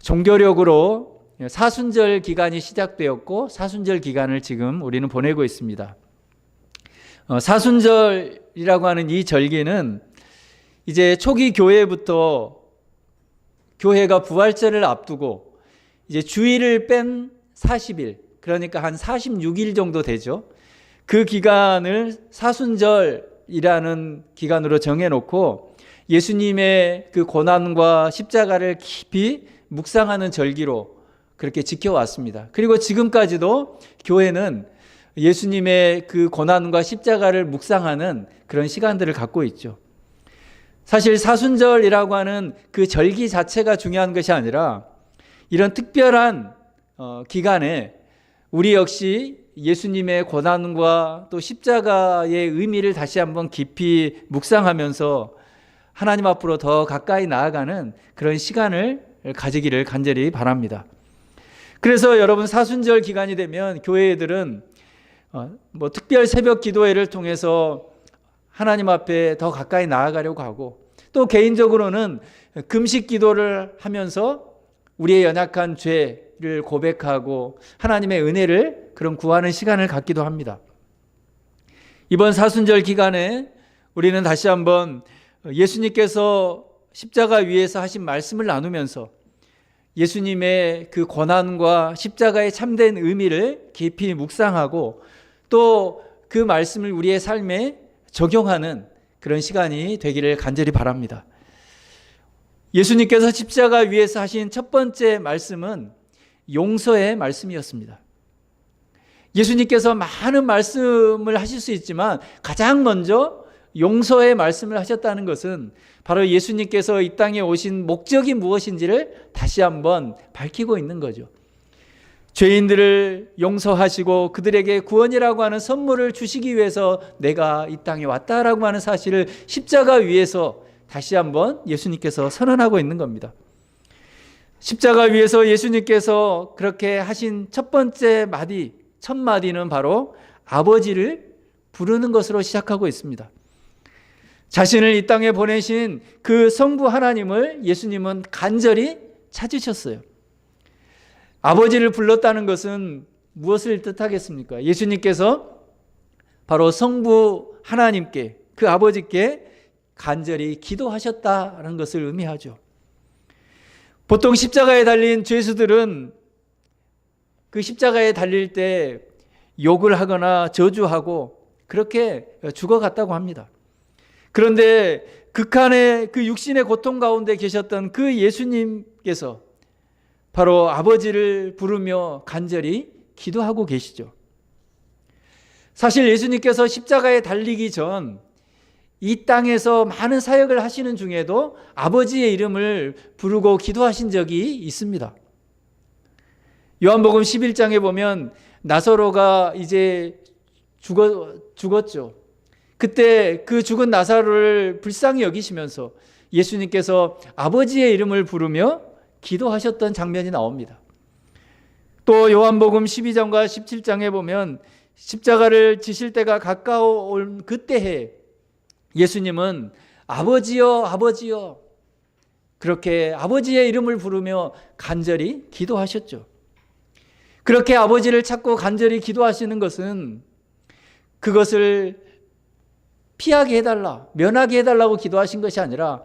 종교력으로 사순절 기간이 시작되었고 사순절 기간을 지금 우리는 보내고 있습니다. 사순절이라고 하는 이 절기는 이제 초기 교회부터 교회가 부활절을 앞두고 이제 주일을 뺀 40일, 그러니까 한 46일 정도 되죠. 그 기간을 사순절이라는 기간으로 정해놓고 예수님의 그 고난과 십자가를 깊이 묵상하는 절기로 그렇게 지켜왔습니다. 그리고 지금까지도 교회는 예수님의 그 고난과 십자가를 묵상하는 그런 시간들을 갖고 있죠. 사실 사순절이라고 하는 그 절기 자체가 중요한 것이 아니라 이런 특별한 기간에 우리 역시 예수님의 고난과 또 십자가의 의미를 다시 한번 깊이 묵상하면서 하나님 앞으로 더 가까이 나아가는 그런 시간을 가지기를 간절히 바랍니다. 그래서 여러분, 사순절 기간이 되면 교회들은 특별 새벽 기도회를 통해서 하나님 앞에 더 가까이 나아가려고 하고, 또 개인적으로는 금식 기도를 하면서 우리의 연약한 죄를 고백하고 하나님의 은혜를 그런 구하는 시간을 갖기도 합니다. 이번 사순절 기간에 우리는 다시 한번 예수님께서 십자가 위에서 하신 말씀을 나누면서 예수님의 그 고난과 십자가의 참된 의미를 깊이 묵상하고 또 그 말씀을 우리의 삶에 적용하는 그런 시간이 되기를 간절히 바랍니다. 예수님께서 십자가 위에서 하신 첫 번째 말씀은 용서의 말씀이었습니다. 예수님께서 많은 말씀을 하실 수 있지만 가장 먼저 용서의 말씀을 하셨다는 것은 바로 예수님께서 이 땅에 오신 목적이 무엇인지를 다시 한번 밝히고 있는 거죠. 죄인들을 용서하시고 그들에게 구원이라고 하는 선물을 주시기 위해서 내가 이 땅에 왔다라고 하는 사실을 십자가 위에서 다시 한번 예수님께서 선언하고 있는 겁니다. 십자가 위에서 예수님께서 그렇게 하신 첫 번째 마디, 첫 마디는 바로 아버지를 부르는 것으로 시작하고 있습니다. 자신을 이 땅에 보내신 그 성부 하나님을 예수님은 간절히 찾으셨어요. 아버지를 불렀다는 것은 무엇을 뜻하겠습니까? 예수님께서 바로 성부 하나님께, 그 아버지께 간절히 기도하셨다는 것을 의미하죠. 보통 십자가에 달린 죄수들은 그 십자가에 달릴 때 욕을 하거나 저주하고 그렇게 죽어갔다고 합니다. 그런데 극한의 그 육신의 고통 가운데 계셨던 그 예수님께서 바로 아버지를 부르며 간절히 기도하고 계시죠. 사실 예수님께서 십자가에 달리기 전 이 땅에서 많은 사역을 하시는 중에도 아버지의 이름을 부르고 기도하신 적이 있습니다. 요한복음 11장에 보면 나사로가 이제 죽었죠. 그때 그 죽은 나사로를 불쌍히 여기시면서 예수님께서 아버지의 이름을 부르며 기도하셨던 장면이 나옵니다. 또 요한복음 12장과 17장에 보면 십자가를 지실 때가 가까워온 그때에 예수님은 아버지여, 아버지여, 그렇게 아버지의 이름을 부르며 간절히 기도하셨죠. 그렇게 아버지를 찾고 간절히 기도하시는 것은 그것을 피하게 해달라, 면하게 해달라고 기도하신 것이 아니라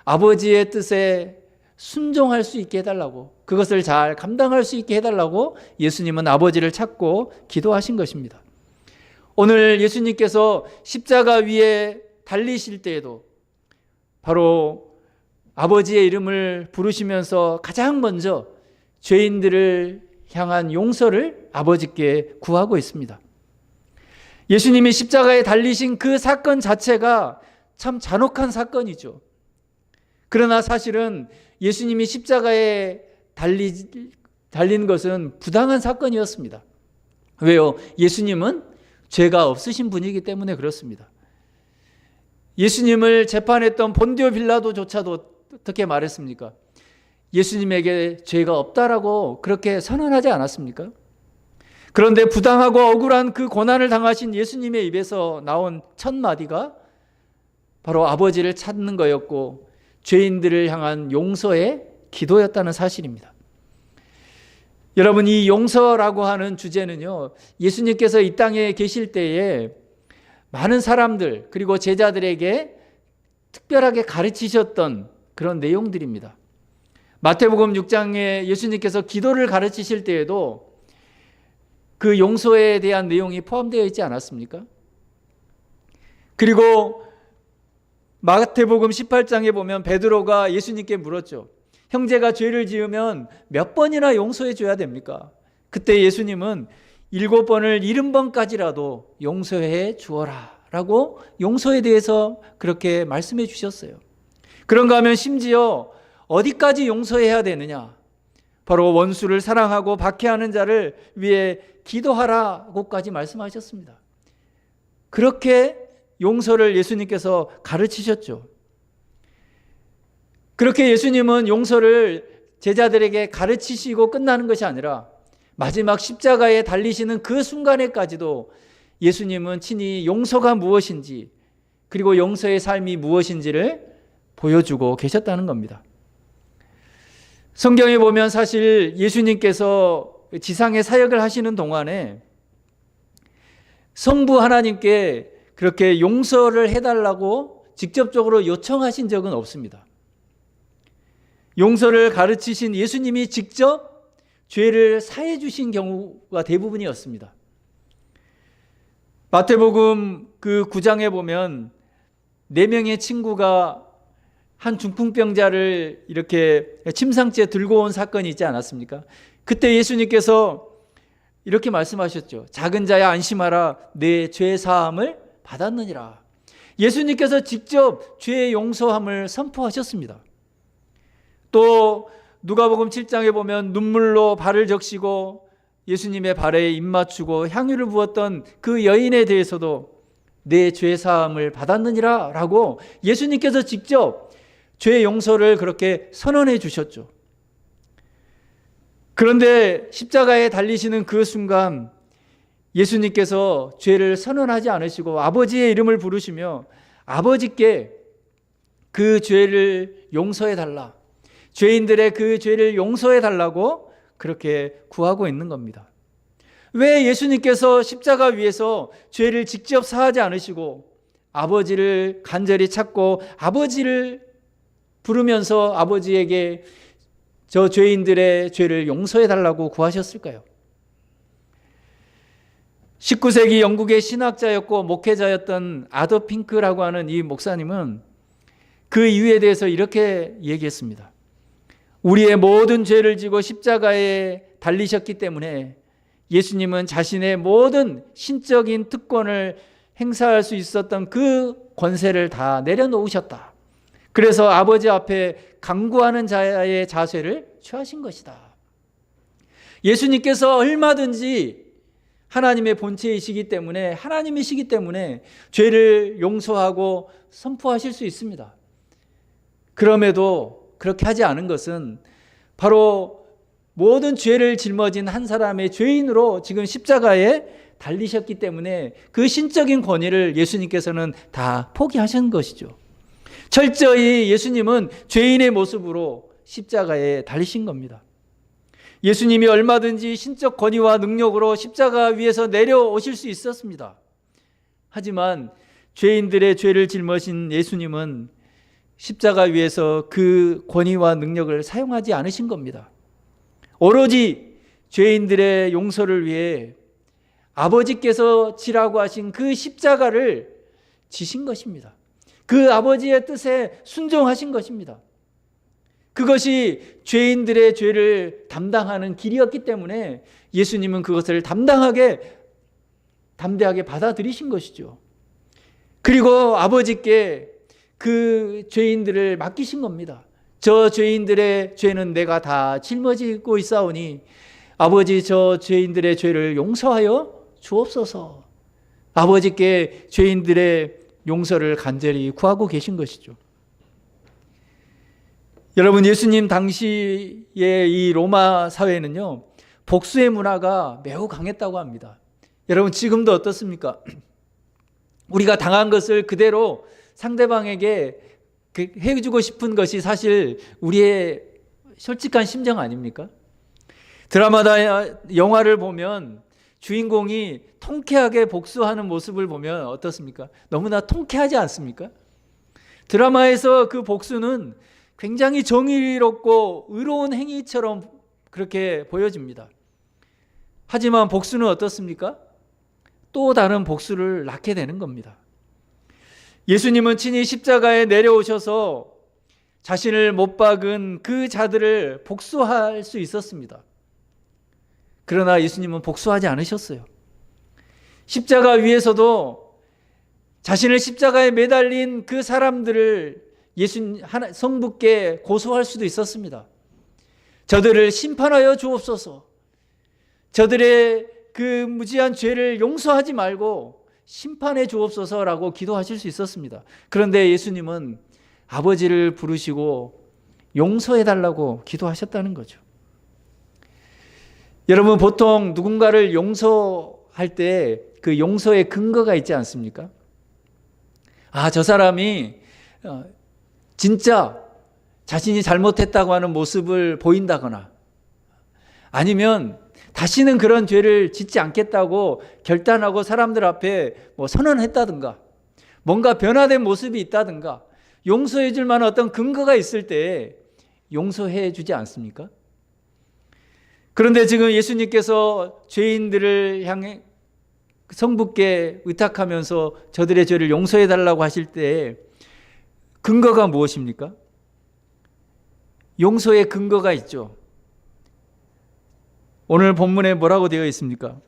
아버지의 뜻에 순종할 수 있게 해달라고, 그것을 잘 감당할 수 있게 해달라고 예수님은 아버지를 찾고 기도하신 것입니다. 오늘 예수님께서 십자가 위에 달리실 때에도 바로 아버지의 이름을 부르시면서 가장 먼저 죄인들을 향한 용서를 아버지께 구하고 있습니다. 예수님이 십자가에 달리신 그 사건 자체가 참 잔혹한 사건이죠. 그러나 사실은 예수님이 십자가에 달린 것은 부당한 사건이었습니다. 왜요? 예수님은 죄가 없으신 분이기 때문에 그렇습니다. 예수님을 재판했던 본디오 빌라도조차도 어떻게 말했습니까? 예수님에게 죄가 없다라고 그렇게 선언하지 않았습니까? 그런데 부당하고 억울한 그 고난을 당하신 예수님의 입에서 나온 첫 마디가 바로 아버지를 찾는 거였고 죄인들을 향한 용서의 기도였다는 사실입니다. 여러분, 이 용서라고 하는 주제는요, 예수님께서 이 땅에 계실 때에 많은 사람들 그리고 제자들에게 특별하게 가르치셨던 그런 내용들입니다. 마태복음 6장에 예수님께서 기도를 가르치실 때에도 그 용서에 대한 내용이 포함되어 있지 않았습니까? 그리고 마태복음 18장에 보면 베드로가 예수님께 물었죠. 형제가 죄를 지으면 몇 번이나 용서해 줘야 됩니까? 그때 예수님은 7번을 70번까지라도 용서해 주어라 라고 용서에 대해서 그렇게 말씀해 주셨어요. 그런가 하면 심지어 어디까지 용서해야 되느냐? 바로 원수를 사랑하고 박해하는 자를 위해 기도하라고까지 말씀하셨습니다. 그렇게 용서를 예수님께서 가르치셨죠. 그렇게 예수님은 용서를 제자들에게 가르치시고 끝나는 것이 아니라 마지막 십자가에 달리시는 그 순간에까지도 예수님은 친히 용서가 무엇인지 그리고 용서의 삶이 무엇인지를 보여주고 계셨다는 겁니다. 성경에 보면 사실 예수님께서 지상의 사역을 하시는 동안에 성부 하나님께 그렇게 용서를 해달라고 직접적으로 요청하신 적은 없습니다. 용서를 가르치신 예수님이 직접 죄를 사해 주신 경우가 대부분이었습니다. 마태복음 그 9장에 보면 4명의 친구가 한 중풍병자를 이렇게 침상째 들고 온 사건이 있지 않았습니까? 그때 예수님께서 이렇게 말씀하셨죠. 작은 자야 안심하라, 내 죄 사함을 받았느니라. 예수님께서 직접 죄의 용서함을 선포하셨습니다. 또 누가복음 7장에 보면 눈물로 발을 적시고 예수님의 발에 입 맞추고 향유를 부었던 그 여인에 대해서도 내 죄 사함을 받았느니라 라고 예수님께서 직접 죄 용서를 그렇게 선언해 주셨죠. 그런데 십자가에 달리시는 그 순간 예수님께서 죄를 선언하지 않으시고 아버지의 이름을 부르시며 아버지께 그 죄를 용서해 달라, 죄인들의 그 죄를 용서해 달라고 그렇게 구하고 있는 겁니다. 왜 예수님께서 십자가 위에서 죄를 직접 사하지 않으시고 아버지를 간절히 찾고 아버지를 부르면서 아버지에게 저 죄인들의 죄를 용서해 달라고 구하셨을까요? 19세기 영국의 신학자였고 목회자였던 아더 핑크라고 하는 이 목사님은 그 이유에 대해서 이렇게 얘기했습니다. 우리의 모든 죄를 지고 십자가에 달리셨기 때문에 예수님은 자신의 모든 신적인 특권을 행사할 수 있었던 그 권세를 다 내려놓으셨다. 그래서 아버지 앞에 간구하는 자의 자세를 취하신 것이다. 예수님께서 얼마든지 하나님의 본체이시기 때문에, 하나님이시기 때문에 죄를 용서하고 선포하실 수 있습니다. 그럼에도 그렇게 하지 않은 것은 바로 모든 죄를 짊어진 한 사람의 죄인으로 지금 십자가에 달리셨기 때문에 그 신적인 권위를 예수님께서는 다 포기하신 것이죠. 철저히 예수님은 죄인의 모습으로 십자가에 달리신 겁니다. 예수님이 얼마든지 신적 권위와 능력으로 십자가 위에서 내려오실 수 있었습니다. 하지만 죄인들의 죄를 짊어진 예수님은 십자가 위에서 그 권위와 능력을 사용하지 않으신 겁니다. 오로지 죄인들의 용서를 위해 아버지께서 지라고 하신 그 십자가를 지신 것입니다. 그 아버지의 뜻에 순종하신 것입니다. 그것이 죄인들의 죄를 담당하는 길이었기 때문에 예수님은 그것을 담대하게 받아들이신 것이죠. 그리고 아버지께 그 죄인들을 맡기신 겁니다. 저 죄인들의 죄는 내가 다 짊어지고 있사오니 아버지 저 죄인들의 죄를 용서하여 주옵소서. 아버지께 죄인들의 용서를 간절히 구하고 계신 것이죠. 여러분, 예수님 당시의 이 로마 사회는요, 복수의 문화가 매우 강했다고 합니다. 여러분, 지금도 어떻습니까? 우리가 당한 것을 그대로 상대방에게 해주고 싶은 것이 사실 우리의 솔직한 심정 아닙니까? 드라마나 영화를 보면 주인공이 통쾌하게 복수하는 모습을 보면 어떻습니까? 너무나 통쾌하지 않습니까? 드라마에서 그 복수는 굉장히 정의롭고 의로운 행위처럼 그렇게 보여집니다. 하지만 복수는 어떻습니까? 또 다른 복수를 낳게 되는 겁니다. 예수님은 친히 십자가에 내려오셔서 자신을 못 박은 그 자들을 복수할 수 있었습니다. 그러나 예수님은 복수하지 않으셨어요. 십자가 위에서도 자신을 십자가에 매달린 그 사람들을 성부께 고소할 수도 있었습니다. 저들을 심판하여 주옵소서. 저들의 그 무지한 죄를 용서하지 말고 심판해 주옵소서라고 기도하실 수 있었습니다. 그런데 예수님은 아버지를 부르시고 용서해 달라고 기도하셨다는 거죠. 여러분, 보통 누군가를 용서할 때 그 용서의 근거가 있지 않습니까? 저 사람이 진짜 자신이 잘못했다고 하는 모습을 보인다거나, 아니면 다시는 그런 죄를 짓지 않겠다고 결단하고 사람들 앞에 선언했다든가, 뭔가 변화된 모습이 있다든가, 용서해 줄 만한 어떤 근거가 있을 때 용서해 주지 않습니까? 그런데 지금 예수님께서 죄인들을 향해 성부께 의탁하면서 저들의 죄를 용서해 달라고 하실 때 근거가 무엇입니까? 용서의 근거가 있죠. 오늘 본문에 뭐라고 되어 있습니까?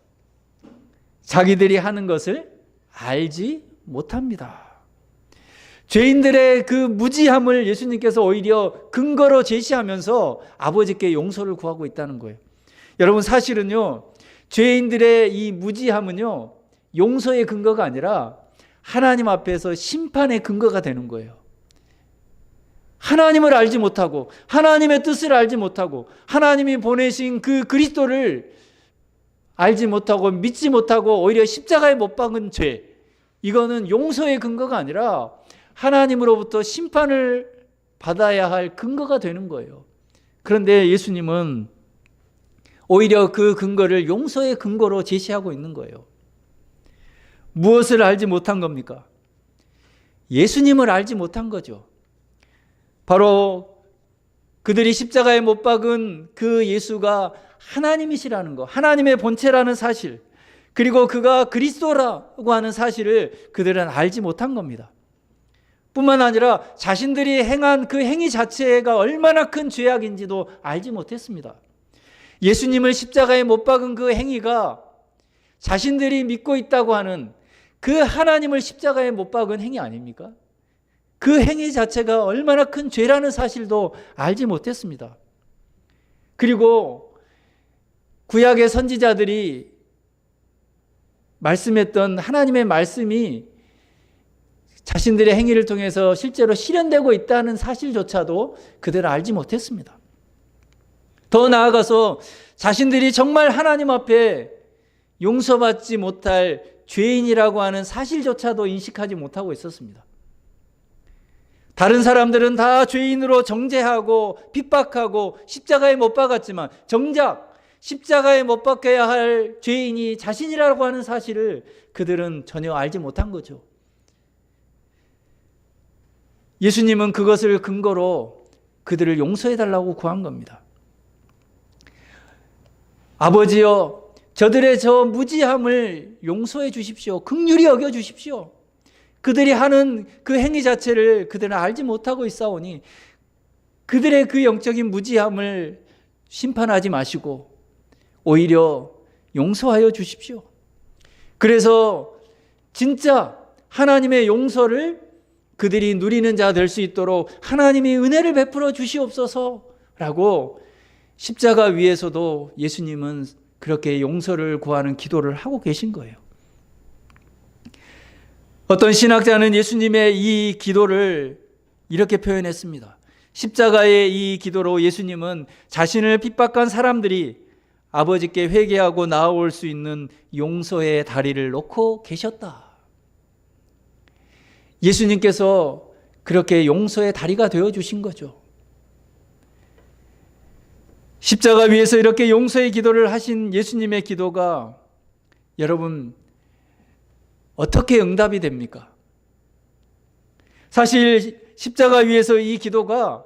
자기들이 하는 것을 알지 못합니다. 죄인들의 그 무지함을 예수님께서 오히려 근거로 제시하면서 아버지께 용서를 구하고 있다는 거예요. 여러분, 사실은요, 죄인들의 이 무지함은요, 용서의 근거가 아니라 하나님 앞에서 심판의 근거가 되는 거예요. 하나님을 알지 못하고 하나님의 뜻을 알지 못하고 하나님이 보내신 그 그리스도를 알지 못하고 믿지 못하고 오히려 십자가에 못 박은 죄, 이거는 용서의 근거가 아니라 하나님으로부터 심판을 받아야 할 근거가 되는 거예요. 그런데 예수님은 오히려 그 근거를 용서의 근거로 제시하고 있는 거예요. 무엇을 알지 못한 겁니까? 예수님을 알지 못한 거죠. 바로 그들이 십자가에 못 박은 그 예수가 하나님이시라는 거, 하나님의 본체라는 사실, 그리고 그가 그리스도라고 하는 사실을 그들은 알지 못한 겁니다. 뿐만 아니라 자신들이 행한 그 행위 자체가 얼마나 큰 죄악인지도 알지 못했습니다. 예수님을 십자가에 못 박은 그 행위가 자신들이 믿고 있다고 하는 그 하나님을 십자가에 못 박은 행위 아닙니까? 그 행위 자체가 얼마나 큰 죄라는 사실도 알지 못했습니다. 그리고 구약의 선지자들이 말씀했던 하나님의 말씀이 자신들의 행위를 통해서 실제로 실현되고 있다는 사실조차도 그들은 알지 못했습니다. 더 나아가서 자신들이 정말 하나님 앞에 용서받지 못할 죄인이라고 하는 사실조차도 인식하지 못하고 있었습니다. 다른 사람들은 다 죄인으로 정죄하고 핍박하고 십자가에 못 박았지만 정작 십자가에 못 박혀야 할 죄인이 자신이라고 하는 사실을 그들은 전혀 알지 못한 거죠. 예수님은 그것을 근거로 그들을 용서해달라고 구한 겁니다. 아버지여, 저들의 저 무지함을 용서해 주십시오. 긍휼히 여겨 주십시오. 그들이 하는 그 행위 자체를 그들은 알지 못하고 있사오니 그들의 그 영적인 무지함을 심판하지 마시고 오히려 용서하여 주십시오. 그래서 진짜 하나님의 용서를 그들이 누리는 자 될 수 있도록 하나님이 은혜를 베풀어 주시옵소서라고 십자가 위에서도 예수님은 그렇게 용서를 구하는 기도를 하고 계신 거예요. 어떤 신학자는 예수님의 이 기도를 이렇게 표현했습니다. 십자가의 이 기도로 예수님은 자신을 핍박한 사람들이 아버지께 회개하고 나아올 수 있는 용서의 다리를 놓고 계셨다. 예수님께서 그렇게 용서의 다리가 되어주신 거죠. 십자가 위에서 이렇게 용서의 기도를 하신 예수님의 기도가 여러분 어떻게 응답이 됩니까? 사실 십자가 위에서 이 기도가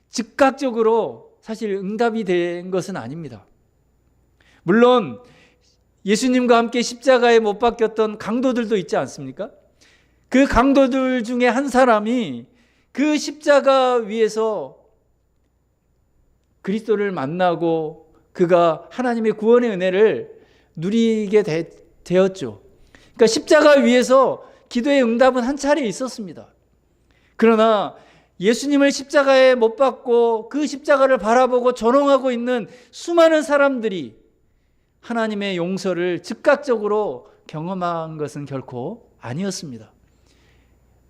즉각적으로 사실 응답이 된 것은 아닙니다. 물론 예수님과 함께 십자가에 못 박혔던 강도들도 있지 않습니까? 그 강도들 중에 한 사람이 그 십자가 위에서 그리스도를 만나고 그가 하나님의 구원의 은혜를 누리게 되었죠. 그러니까 십자가 위에서 기도의 응답은 한 차례 있었습니다. 그러나 예수님을 십자가에 못 박고 그 십자가를 바라보고 전홍하고 있는 수많은 사람들이 하나님의 용서를 즉각적으로 경험한 것은 결코 아니었습니다.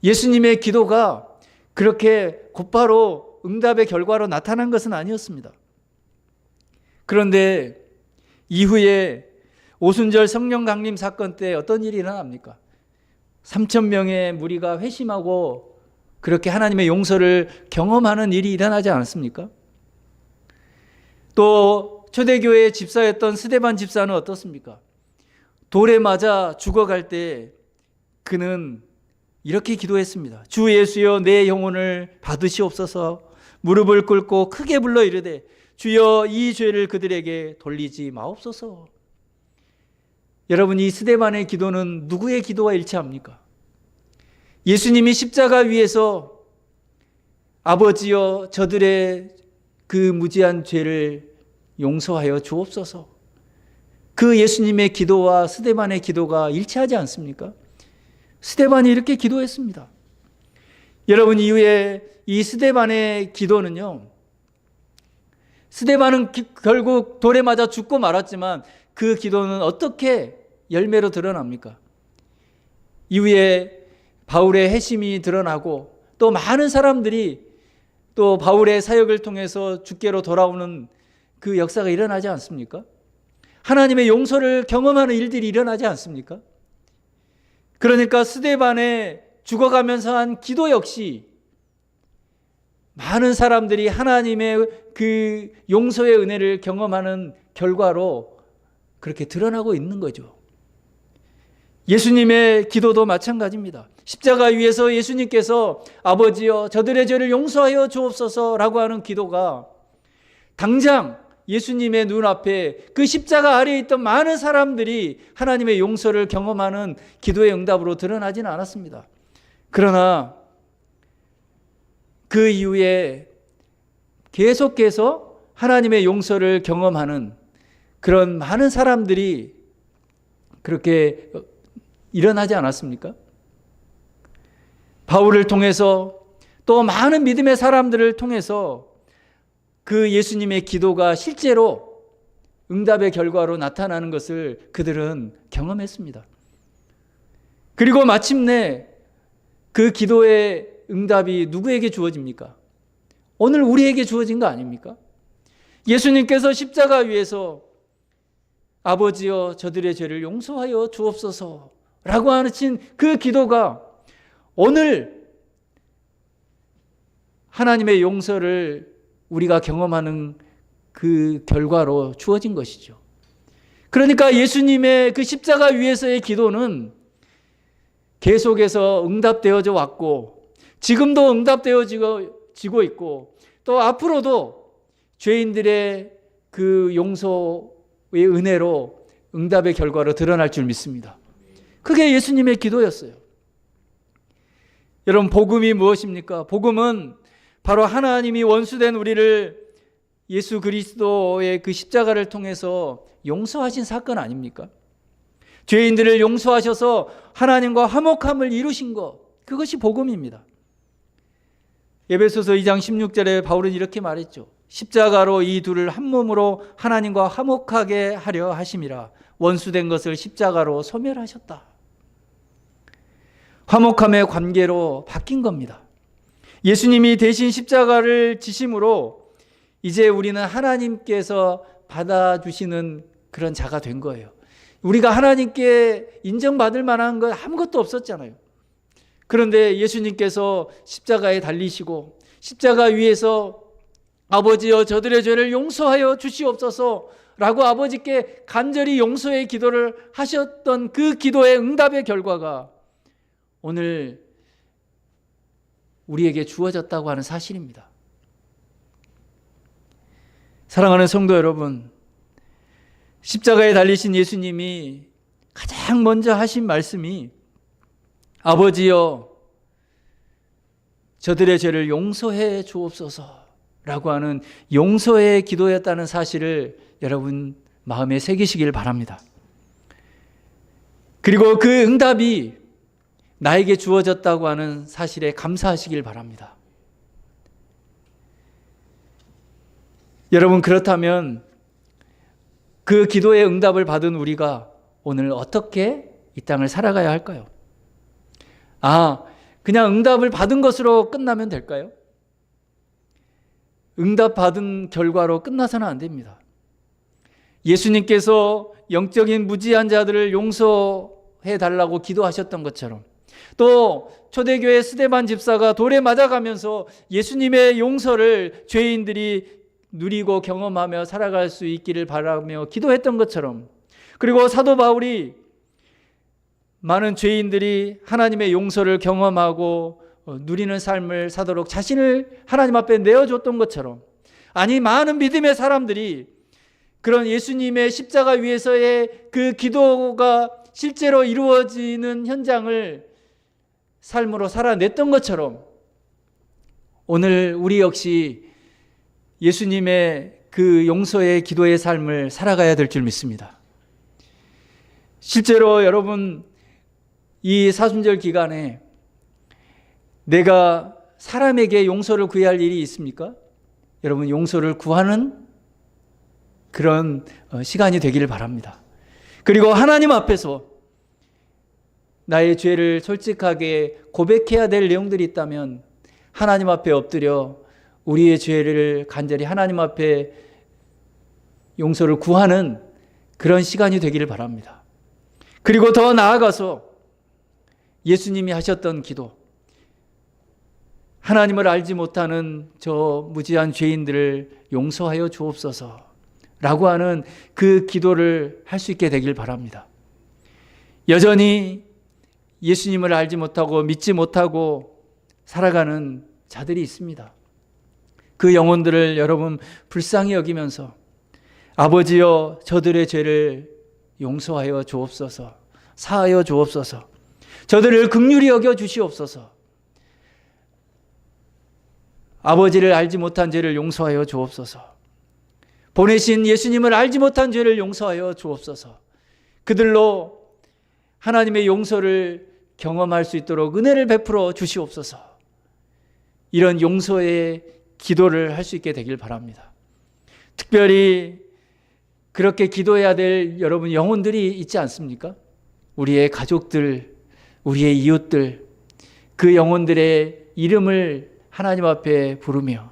예수님의 기도가 그렇게 곧바로 응답의 결과로 나타난 것은 아니었습니다. 그런데 이후에 오순절 성령 강림 사건 때 어떤 일이 일어납니까? 3,000명의 무리가 회심하고 그렇게 하나님의 용서를 경험하는 일이 일어나지 않았습니까? 또 초대교회의 집사였던 스데반 집사는 어떻습니까? 돌에 맞아 죽어갈 때 그는 이렇게 기도했습니다. 주 예수여 내 영혼을 받으시옵소서. 무릎을 꿇고 크게 불러 이르되 주여 이 죄를 그들에게 돌리지 마옵소서. 여러분, 이 스데반의 기도는 누구의 기도와 일치합니까? 예수님이 십자가 위에서 아버지여 저들의 그 무지한 죄를 용서하여 주옵소서. 그 예수님의 기도와 스데반의 기도가 일치하지 않습니까? 스데반이 이렇게 기도했습니다. 여러분, 이후에 이 스데반의 기도는요, 스데반은 결국 돌에 맞아 죽고 말았지만 그 기도는 어떻게 열매로 드러납니까? 이후에 바울의 회심이 드러나고 또 많은 사람들이 또 바울의 사역을 통해서 주께로 돌아오는 그 역사가 일어나지 않습니까? 하나님의 용서를 경험하는 일들이 일어나지 않습니까? 그러니까 스데반의 죽어가면서 한 기도 역시 많은 사람들이 하나님의 그 용서의 은혜를 경험하는 결과로 그렇게 드러나고 있는 거죠. 예수님의 기도도 마찬가지입니다. 십자가 위에서 예수님께서 아버지여 저들의 죄를 용서하여 주옵소서라고 하는 기도가 당장 예수님의 눈앞에 그 십자가 아래에 있던 많은 사람들이 하나님의 용서를 경험하는 기도의 응답으로 드러나지는 않았습니다. 그러나 그 이후에 계속해서 하나님의 용서를 경험하는 그런 많은 사람들이 그렇게 일어나지 않았습니까? 바울을 통해서 또 많은 믿음의 사람들을 통해서 그 예수님의 기도가 실제로 응답의 결과로 나타나는 것을 그들은 경험했습니다. 그리고 마침내 그 기도의 응답이 누구에게 주어집니까? 오늘 우리에게 주어진 거 아닙니까? 예수님께서 십자가 위에서 아버지여 저들의 죄를 용서하여 주옵소서라고 하신 그 기도가 오늘 하나님의 용서를 우리가 경험하는 그 결과로 주어진 것이죠. 그러니까 예수님의 그 십자가 위에서의 기도는 계속해서 응답되어져 왔고 지금도 응답되어지고 있고 또 앞으로도 죄인들의 그 용서의 은혜로 응답의 결과로 드러날 줄 믿습니다. 그게 예수님의 기도였어요. 여러분, 복음이 무엇입니까? 복음은 바로 하나님이 원수된 우리를 예수 그리스도의 그 십자가를 통해서 용서하신 사건 아닙니까? 죄인들을 용서하셔서 하나님과 화목함을 이루신 것, 그것이 복음입니다. 에베소서 2장 16절에 바울은 이렇게 말했죠. 십자가로 이 둘을 한 몸으로 하나님과 화목하게 하려 하심이라. 원수된 것을 십자가로 소멸하셨다. 화목함의 관계로 바뀐 겁니다. 예수님이 대신 십자가를 지심으로 이제 우리는 하나님께서 받아주시는 그런 자가 된 거예요. 우리가 하나님께 인정받을 만한 건 아무것도 없었잖아요. 그런데 예수님께서 십자가에 달리시고 십자가 위에서 아버지여 저들의 죄를 용서하여 주시옵소서 라고 아버지께 간절히 용서의 기도를 하셨던 그 기도의 응답의 결과가 오늘 우리에게 주어졌다고 하는 사실입니다. 사랑하는 성도 여러분, 십자가에 달리신 예수님이 가장 먼저 하신 말씀이 아버지여 저들의 죄를 용서해 주옵소서 라고 하는 용서의 기도였다는 사실을 여러분 마음에 새기시길 바랍니다. 그리고 그 응답이 나에게 주어졌다고 하는 사실에 감사하시길 바랍니다. 여러분, 그렇다면 그 기도의 응답을 받은 우리가 오늘 어떻게 이 땅을 살아가야 할까요? 그냥 응답을 받은 것으로 끝나면 될까요? 응답 받은 결과로 끝나서는 안 됩니다. 예수님께서 영적인 무지한 자들을 용서해 달라고 기도하셨던 것처럼, 또 초대교회 스데반 집사가 돌에 맞아가면서 예수님의 용서를 죄인들이 누리고 경험하며 살아갈 수 있기를 바라며 기도했던 것처럼, 그리고 사도 바울이 많은 죄인들이 하나님의 용서를 경험하고 누리는 삶을 사도록 자신을 하나님 앞에 내어줬던 것처럼, 아니 많은 믿음의 사람들이 그런 예수님의 십자가 위에서의 그 기도가 실제로 이루어지는 현장을 삶으로 살아냈던 것처럼 오늘 우리 역시 예수님의 그 용서의 기도의 삶을 살아가야 될 줄 믿습니다. 실제로 여러분, 이 사순절 기간에 내가 사람에게 용서를 구해야 할 일이 있습니까? 여러분, 용서를 구하는 그런 시간이 되기를 바랍니다. 그리고 하나님 앞에서 나의 죄를 솔직하게 고백해야 될 내용들이 있다면 하나님 앞에 엎드려 우리의 죄를 간절히 하나님 앞에 용서를 구하는 그런 시간이 되기를 바랍니다. 그리고 더 나아가서 예수님이 하셨던 기도, 하나님을 알지 못하는 저 무지한 죄인들을 용서하여 주옵소서 라고 하는 그 기도를 할 수 있게 되길 바랍니다. 여전히 예수님을 알지 못하고 믿지 못하고 살아가는 자들이 있습니다. 그 영혼들을 여러분 불쌍히 여기면서 아버지여 저들의 죄를 용서하여 주옵소서, 사하여 주옵소서, 저들을 긍휼히 여겨 주시옵소서, 아버지를 알지 못한 죄를 용서하여 주옵소서, 보내신 예수님을 알지 못한 죄를 용서하여 주옵소서, 그들로 하나님의 용서를 경험할 수 있도록 은혜를 베풀어 주시옵소서, 이런 용서의 기도를 할 수 있게 되길 바랍니다. 특별히 그렇게 기도해야 될 여러분 영혼들이 있지 않습니까? 우리의 가족들, 우리의 이웃들, 그 영혼들의 이름을 하나님 앞에 부르며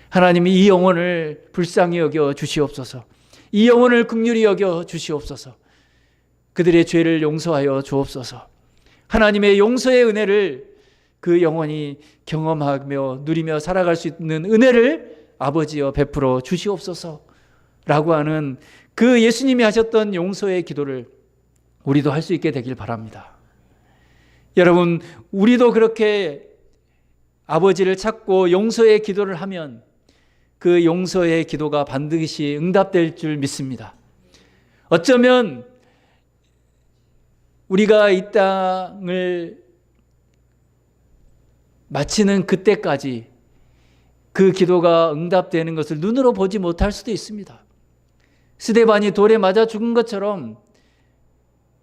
하나님이 이 영혼을 불쌍히 여겨 주시옵소서, 이 영혼을 긍휼히 여겨 주시옵소서, 그들의 죄를 용서하여 주옵소서, 하나님의 용서의 은혜를 그 영혼이 경험하며 누리며 살아갈 수 있는 은혜를 아버지여 베풀어 주시옵소서 라고 하는 그 예수님이 하셨던 용서의 기도를 우리도 할 수 있게 되길 바랍니다. 여러분, 우리도 그렇게 아버지를 찾고 용서의 기도를 하면 그 용서의 기도가 반드시 응답될 줄 믿습니다. 어쩌면 우리가 이 땅을 마치는 그때까지 그 기도가 응답되는 것을 눈으로 보지 못할 수도 있습니다. 스데반이 돌에 맞아 죽은 것처럼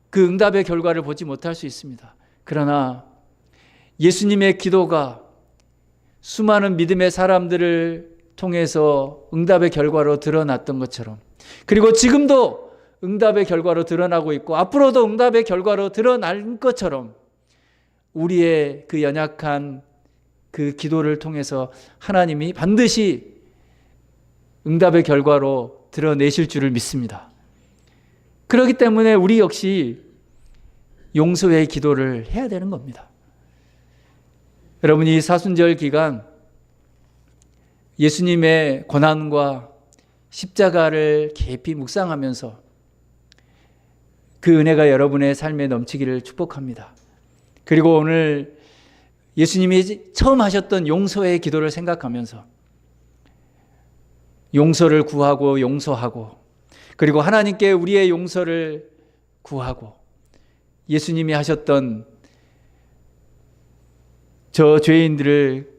그 응답의 결과를 보지 못할 수 있습니다. 그러나 예수님의 기도가 수많은 믿음의 사람들을 통해서 응답의 결과로 드러났던 것처럼, 그리고 지금도 응답의 결과로 드러나고 있고 앞으로도 응답의 결과로 드러날 것처럼 우리의 그 연약한 그 기도를 통해서 하나님이 반드시 응답의 결과로 드러내실 줄을 믿습니다. 그렇기 때문에 우리 역시 용서의 기도를 해야 되는 겁니다. 여러분이 사순절 기간 예수님의 고난과 십자가를 깊이 묵상하면서 그 은혜가 여러분의 삶에 넘치기를 축복합니다. 그리고 오늘 예수님이 처음 하셨던 용서의 기도를 생각하면서 용서를 구하고 용서하고, 그리고 하나님께 우리의 용서를 구하고, 예수님이 하셨던 저 죄인들을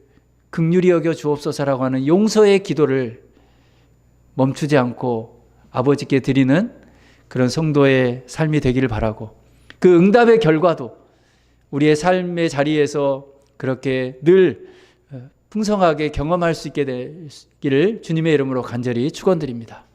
긍휼히 여겨 주옵소서라고 하는 용서의 기도를 멈추지 않고 아버지께 드리는 그런 성도의 삶이 되기를 바라고, 그 응답의 결과도 우리의 삶의 자리에서 그렇게 늘 풍성하게 경험할 수 있게 되기를 주님의 이름으로 간절히 축원드립니다.